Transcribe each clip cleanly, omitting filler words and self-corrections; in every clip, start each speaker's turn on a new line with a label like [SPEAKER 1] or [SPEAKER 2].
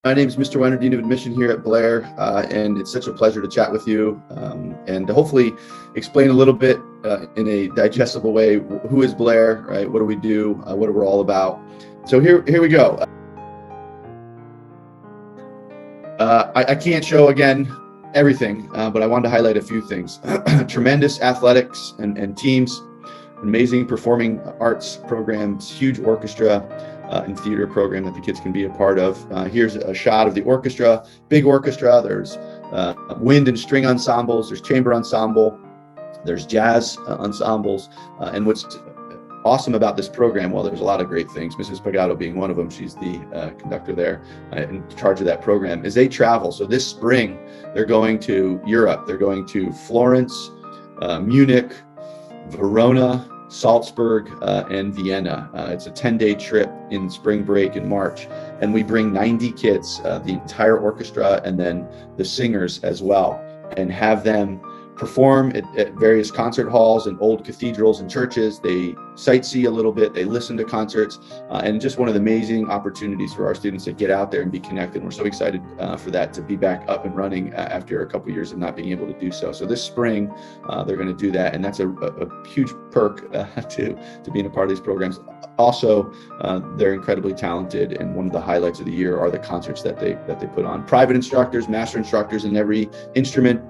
[SPEAKER 1] My name is Mr. Weiner, Dean of Admission here at Blair, and it's such a pleasure to chat with you and to hopefully explain a little bit in a digestible way who is Blair, right? What do we do? What are we all about? So here we go. I can't show again everything, but I wanted to highlight a few things. Tremendous athletics and teams, amazing performing arts programs, huge orchestra and theater program that the kids can be a part of. Here's a shot of the orchestra, big orchestra. There's wind and string ensembles, there's chamber ensemble, there's jazz ensembles. And what's awesome about this program, well, there's a lot of great things, Mrs. Pagato being one of them, she's the conductor there in charge of that program, is they travel. So this spring, they're going to Europe, they're going to Florence, Munich, Verona, Salzburg, and Vienna. It's a 10-day trip in spring break in March, and we bring 90 kids, the entire orchestra, and then the singers as well, and have them perform at various concert halls and old cathedrals and churches. They sightsee a little bit, they listen to concerts, and just one of the amazing opportunities for our students to get out there and be connected. We're so excited for that to be back up and running after a couple of years of not being able to do so. So this spring, they're going to do that, and that's a huge perk to being a part of these programs. Also, they're incredibly talented, and one of the highlights of the year are the concerts that they put on. Private instructors, master instructors in every instrument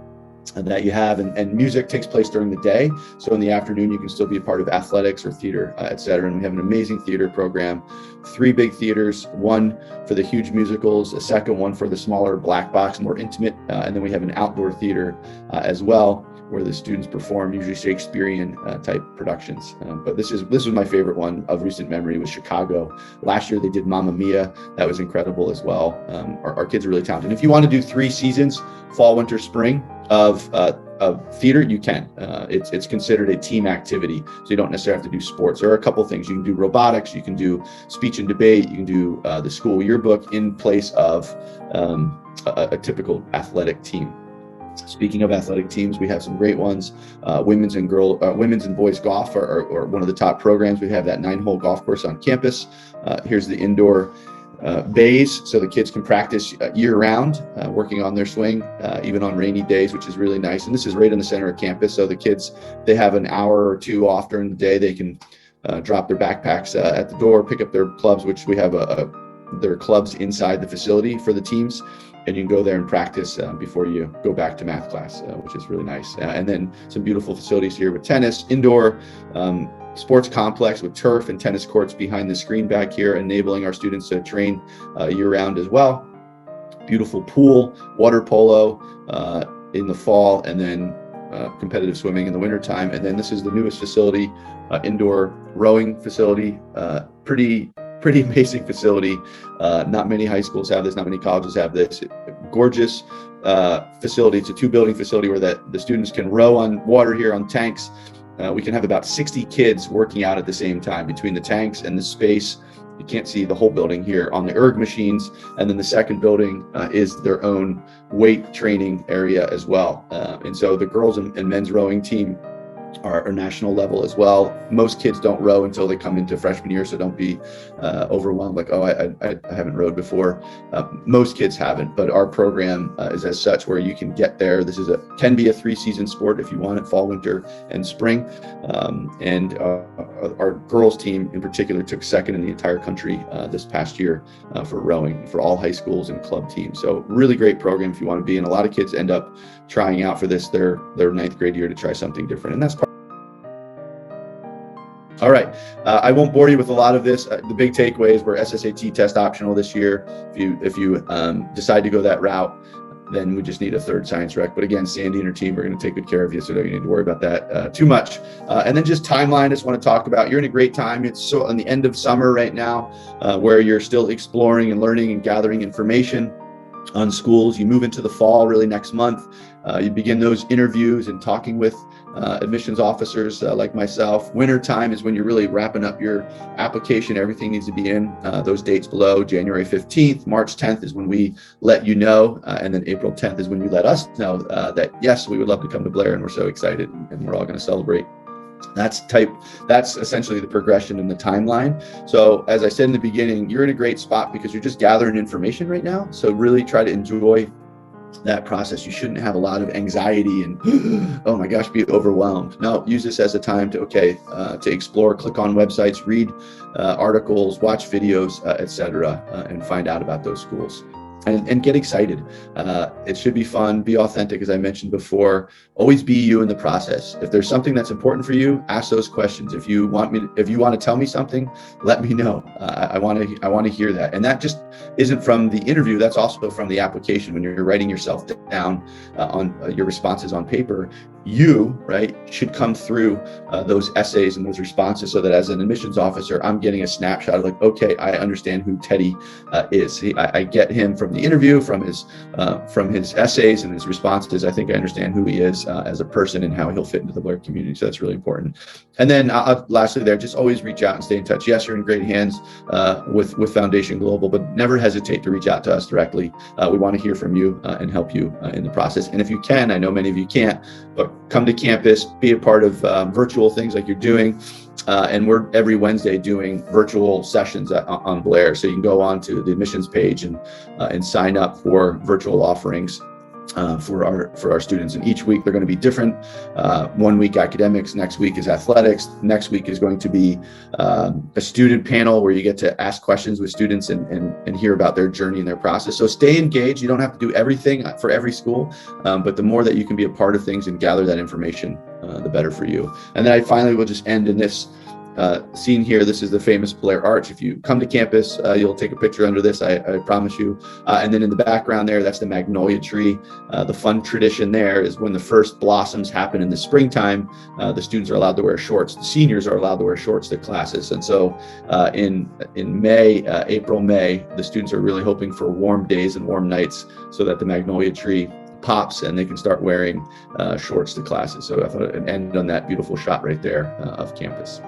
[SPEAKER 1] that you have, and music takes place during the day. So in the afternoon, you can still be a part of athletics or theater, etc. And we have an amazing theater program, 3 big theaters, one for the huge musicals, a second one for the smaller black box, more intimate, and then we have an outdoor theater as well, where the students perform usually Shakespearean type productions. But this was my favorite one of recent memory, was Chicago. Last year they did Mamma Mia. That was incredible as well. Our kids are really talented. And if you want to do 3 seasons, fall, winter, spring, of theater, you can. It's considered a team activity, so you don't necessarily have to do sports. There are a couple things. You can do robotics, you can do speech and debate, you can do the school yearbook in place of a typical athletic team. Speaking of athletic teams, we have some great ones. Women's and boys golf are one of the top programs. We have that 9-hole golf course on campus. Here's the indoor bays, so the kids can practice year-round, working on their swing, even on rainy days, which is really nice. And this is right in the center of campus, so the kids, they have an hour or 2 off during the day. They can drop their backpacks at the door, pick up their clubs, which we have their clubs inside the facility for the teams, and you can go there and practice before you go back to math class, which is really nice. And then some beautiful facilities here with tennis, indoor sports complex with turf and tennis courts behind the screen back here, enabling our students to train year-round as well. Beautiful pool, water polo in the fall, and then competitive swimming in the wintertime. And then this is the newest facility, indoor rowing facility, pretty amazing facility. Not many high schools have this, not many colleges have this. Gorgeous facility. It's a 2-building facility where the students can row on water here on tanks. We can have about 60 kids working out at the same time between the tanks and the space. You can't see the whole building here on the erg machines. And then the second building is their own weight training area as well. And so the girls and men's rowing team are national level as well. Most kids don't row until they come into freshman year, so don't be overwhelmed like, oh, I haven't rowed before. Most kids haven't, but our program is as such where you can get there. This can be a 3-season sport if you want it, fall, winter, and spring. And our girls team in particular took second in the entire country this past year for rowing for all high schools and club teams. So really great program if you want to be. And a lot of kids end up trying out for this their 9th grade year to try something different, and that's part. All right, I won't bore you with a lot of this. The big takeaways were SSAT test optional this year. If you decide to go that route, then we just need a 3rd science rec. But again, Sandy and her team are going to take good care of you, so don't you need to worry about that too much. And then just timeline, I just want to talk about, you're in a great time. It's so on the end of summer right now, where you're still exploring and learning and gathering information on schools. You move into the fall really next month. You begin those interviews and talking with admissions officers like myself. Winter time is when you're really wrapping up your application. Everything needs to be in. Those dates below, January 15th, March 10th is when we let you know, and then April 10th is when you let us know that yes, we would love to come to Blair, and we're so excited, and we're all going to celebrate. That's essentially the progression and the timeline. So as I said in the beginning, you're in a great spot because you're just gathering information right now. So really try to enjoy that process. You shouldn't have a lot of anxiety and oh my gosh, be overwhelmed. No, use this as a time to to explore, click on websites, read articles, watch videos, etc., and find out about those schools. And get excited. It should be fun. Be authentic, as I mentioned before. Always be you in the process. If there's something that's important for you, ask those questions. If you want to tell me something, let me know. I want to hear that. And that just isn't from the interview. That's also from the application. When you're writing yourself down on your responses on paper, you should come through those essays and those responses, so that as an admissions officer, I'm getting a snapshot of okay, I understand who Teddy is. I get him from the interview, from his essays and his responses. I think I understand who he is as a person and how he'll fit into the Blair community. So that's really important. And then lastly, just always reach out and stay in touch. Yes, you're in great hands with Foundation Global, but never hesitate to reach out to us directly. We want to hear from you and help you in the process. And if you can, I know many of you can't, but come to campus, be a part of virtual things like you're doing. And we're every Wednesday doing virtual sessions on Blair. So you can go on to the admissions page and sign up for virtual offerings for our students. And each week they're going to be different. 1 week academics, next week is athletics, next week is going to be a student panel where you get to ask questions with students and hear about their journey and their process. So stay engaged. You don't have to do everything for every school, but the more that you can be a part of things and gather that information, the better for you. And then I finally will just end in this scene here. This is the famous Blair Arch. If you come to campus, you'll take a picture under this, I promise you. And then in the background there, that's the magnolia tree. The fun tradition there is when the first blossoms happen in the springtime, the students are allowed to wear shorts. The seniors are allowed to wear shorts to classes. And so in May, April, May, the students are really hoping for warm days and warm nights so that the magnolia tree pops and they can start wearing shorts to classes. So I thought I'd end on that beautiful shot right there of campus.